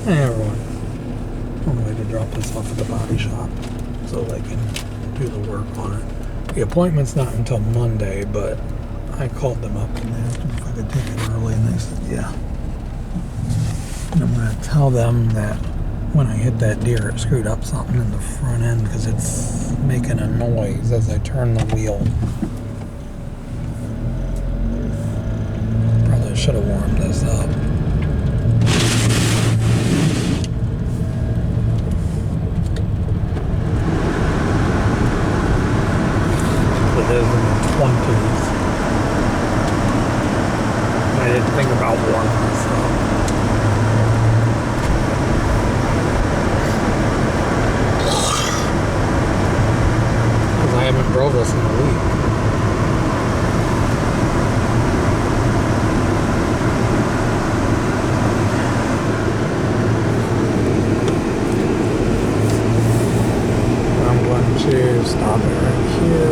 Hey everyone, I'm ready to drop this off at the body shop so they can do the work on it. The appointment's not until Monday, but I called them up and they asked me if I could take it early, and they said yeah. And I'm going to tell them that when I hit that deer, it screwed up something in the front end because it's making a noise as I turn the wheel. Probably should have warmed this up. It is in the 20s. I didn't think about warming this up. Because I haven't drove this in a week. I'm going to stop it right here.